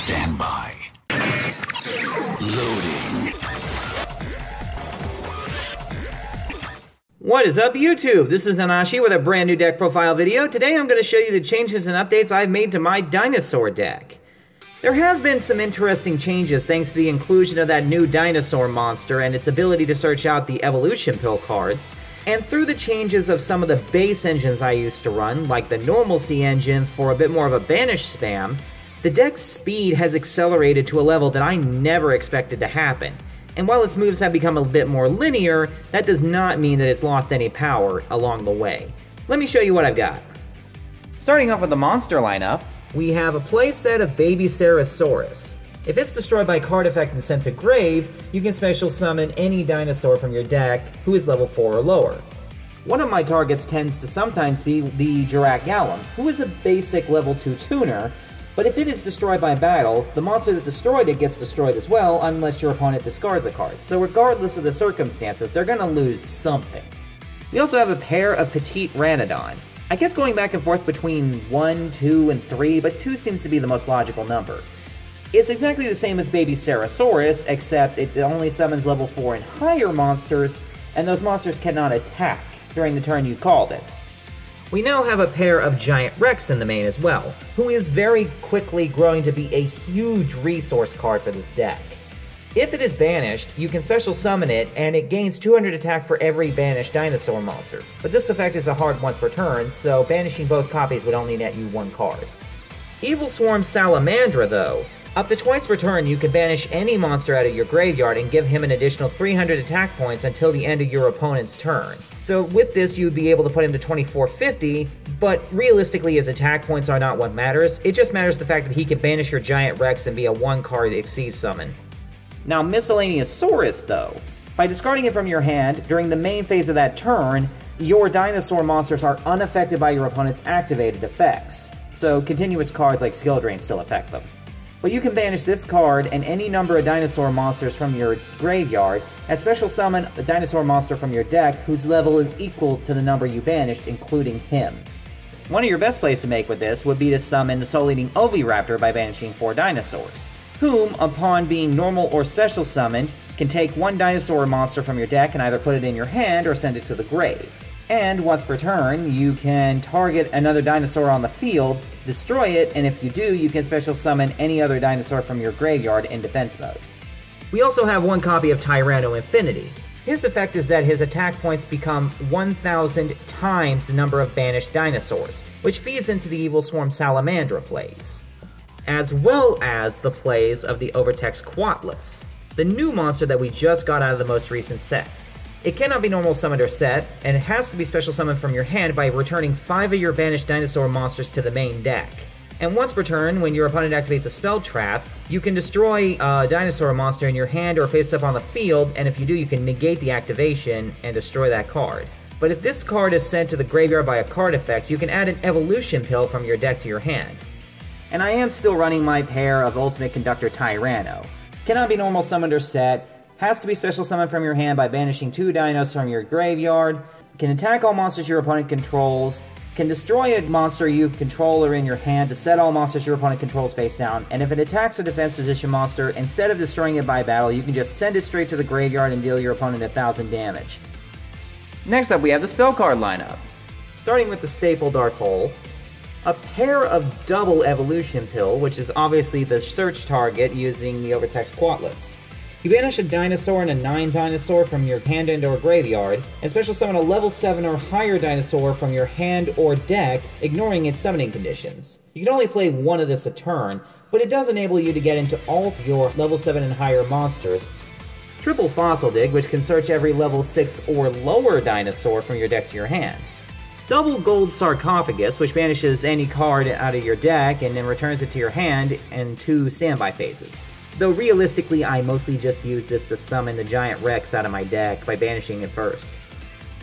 Stand by. Loading. What is up, YouTube? This is Nanashi with a brand new deck profile video. Today I'm going to show you the changes and updates I've made to my Dinosaur deck. There have been some interesting changes thanks to the inclusion of that new Dinosaur monster and its ability to search out the evolution pill cards, and through the changes of some of the base engines I used to run, like the normalcy engine for a bit more of a banish spam. The deck's speed has accelerated to a level that I never expected to happen. And while its moves have become a bit more linear, that does not mean that it's lost any power along the way. Let me show you what I've got. Starting off with the monster lineup, we have a playset of Baby Ceratosaurus. If it's destroyed by card effect and sent to grave, you can special summon any dinosaur from your deck who is level 4 or lower. One of my targets tends to sometimes be the Gallum, who is a basic level 2 tuner, but if it is destroyed by battle, the monster that destroyed it gets destroyed as well unless your opponent discards a card. So regardless of the circumstances, they're going to lose something. We also have a pair of Petite Ranodon. I kept going back and forth between 1, 2, and 3, but 2 seems to be the most logical number. It's exactly the same as Baby Ceratosaurus, except it only summons level 4 and higher monsters, and those monsters cannot attack during the turn you called it. We now have a pair of Giant Rex in the main as well, who is very quickly growing to be a huge resource card for this deck. If it is banished, you can special summon it, and it gains 200 attack for every banished dinosaur monster. But this effect is a hard once per turn, so banishing both copies would only net you 1 card. Evil Swarm Salamandra, though. Up to twice per turn, you can banish any monster out of your graveyard and give him an additional 300 attack points until the end of your opponent's turn. So with this, you'd be able to put him to 2450, but realistically his attack points are not what matters. It just matters the fact that he can banish your Giant Rex and be a 1-card Exceed summon. Now Miscellaneousaurus, though. By discarding it from your hand, during the main phase of that turn, your dinosaur monsters are unaffected by your opponent's activated effects. So continuous cards like Skill Drain still affect them. But you can banish this card and any number of dinosaur monsters from your graveyard, and special summon a dinosaur monster from your deck whose level is equal to the number you banished, including him. One of your best plays to make with this would be to summon the Soul-Eating Oviraptor by banishing 4 dinosaurs, whom, upon being normal or special summoned, can take 1 dinosaur monster from your deck and either put it in your hand or send it to the grave. And once per turn, you can target another dinosaur on the field, destroy it, and if you do, you can special summon any other dinosaur from your graveyard in defense mode. We also have 1 copy of Tyranno Infinity. His effect is that his attack points become 1,000 times the number of banished dinosaurs, which feeds into the Evil Swarm Salamandra plays, as well as the plays of the Overtext Quatlus, the new monster that we just got out of the most recent sets. It cannot be normal summoned or set, and it has to be special summoned from your hand by returning 5 of your banished dinosaur monsters to the main deck. And once per turn, when your opponent activates a spell trap, you can destroy a dinosaur monster in your hand or face up on the field, and if you do, you can negate the activation and destroy that card. But if this card is sent to the graveyard by a card effect, you can add an evolution pill from your deck to your hand. And I am still running my pair of Ultimate Conductor Tyranno. Cannot be normal summoned or set, has to be special summoned from your hand by banishing 2 dinos from your graveyard, can attack all monsters your opponent controls, can destroy a monster you control or in your hand to set all monsters your opponent controls face down, and if it attacks a defense position monster, instead of destroying it by battle, you can just send it straight to the graveyard and deal your opponent 1,000 damage. Next up, we have the spell card lineup. Starting with the staple Dark Hole, a pair of double Evolution Pill, which is obviously the search target using the Overtext Quatlus. You banish a dinosaur and a 9 dinosaur from your hand and or graveyard, and special summon a level 7 or higher dinosaur from your hand or deck, ignoring its summoning conditions. You can only play 1 of this a turn, but it does enable you to get into all of your level 7 and higher monsters. Triple Fossil Dig, which can search every level 6 or lower dinosaur from your deck to your hand. Double Gold Sarcophagus, which banishes any card out of your deck and then returns it to your hand in 2 standby phases. Though realistically, I mostly just use this to summon the Giant Rex out of my deck by banishing it first.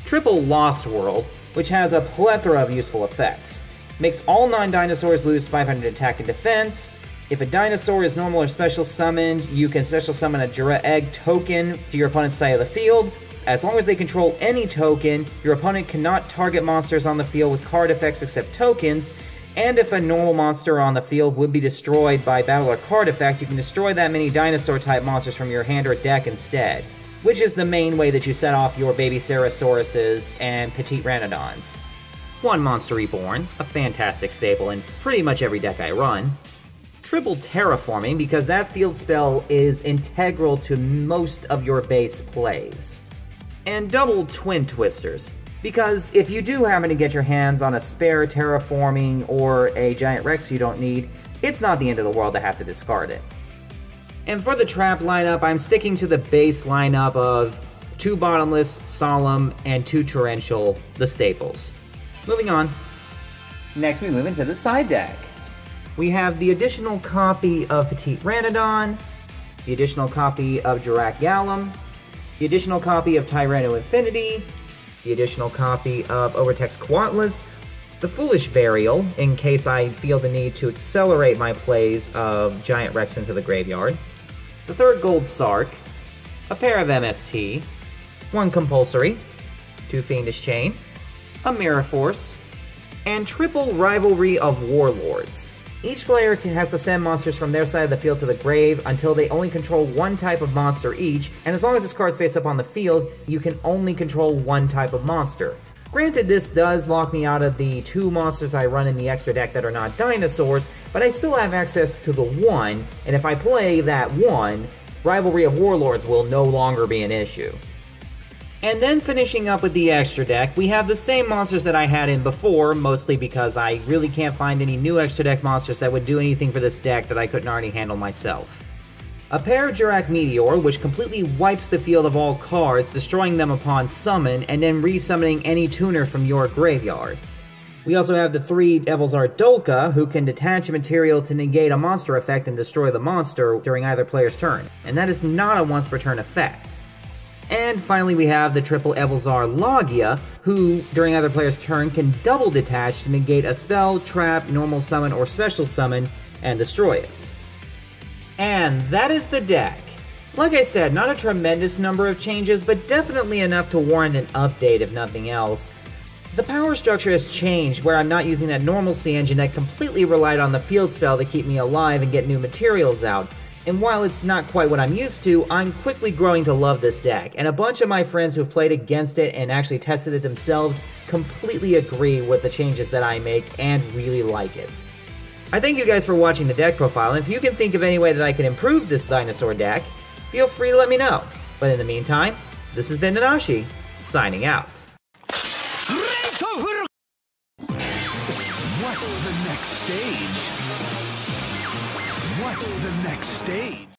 Triple Lost World, which has a plethora of useful effects. Makes all 9 dinosaurs lose 500 attack and defense. If a dinosaur is normal or special summoned, you can special summon a Jura Egg token to your opponent's side of the field. As long as they control any token, your opponent cannot target monsters on the field with card effects except tokens, And if a normal monster on the field would be destroyed by battle or card effect, you can destroy that many dinosaur-type monsters from your hand or deck instead, which is the main way that you set off your baby Cerasauruses and petite Ranodons. One Monster Reborn, a fantastic staple in pretty much every deck I run. Triple Terraforming, because that field spell is integral to most of your base plays. And double Twin Twisters, because if you do happen to get your hands on a spare Terraforming or a Giant Rex you don't need, it's not the end of the world to have to discard it. And for the trap lineup, I'm sticking to the base lineup of 2 Bottomless, Solemn, and 2 Torrential, the staples. Moving on. Next we move into the side deck. We have the additional copy of Petite Ranodon, the additional copy of Jirac Gallum, the additional copy of Tyranno Infinity, the additional copy of Overtex Quatlas, the Foolish Burial, in case I feel the need to accelerate my plays of Giant Rex into the graveyard, the 3rd Gold Sark, a pair of MST, 1 Compulsory, 2 Fiendish Chain, a Mirror Force, and triple Rivalry of Warlords. Each player has to send monsters from their side of the field to the grave until they only control 1 type of monster each, and as long as this card's face up on the field, you can only control 1 type of monster. Granted, this does lock me out of the 2 monsters I run in the extra deck that are not dinosaurs, but I still have access to the 1, and if I play that 1, Rivalry of Warlords will no longer be an issue. And then finishing up with the extra deck, we have the same monsters that I had in before, mostly because I really can't find any new extra deck monsters that would do anything for this deck that I couldn't already handle myself. A pair of Jirac Meteor, which completely wipes the field of all cards, destroying them upon summon, and then resummoning any tuner from your graveyard. We also have the 3 Devil's Art Dolka, who can detach a material to negate a monster effect and destroy the monster during either player's turn, and that is not a once per turn effect. And finally we have the triple Evilzar Logia, who, during either player's turn, can double detach to negate a spell, trap, normal summon, or special summon, and destroy it. And that is the deck. Like I said, not a tremendous number of changes, but definitely enough to warrant an update if nothing else. The power structure has changed, where I'm not using that normalcy engine that completely relied on the field spell to keep me alive and get new materials out. And while it's not quite what I'm used to, I'm quickly growing to love this deck, and a bunch of my friends who've played against it and actually tested it themselves completely agree with the changes that I make and really like it. I thank you guys for watching the deck profile, and if you can think of any way that I can improve this dinosaur deck, feel free to let me know. But in the meantime, this has been Nanashi, signing out. What's the next stage? What's the next stage?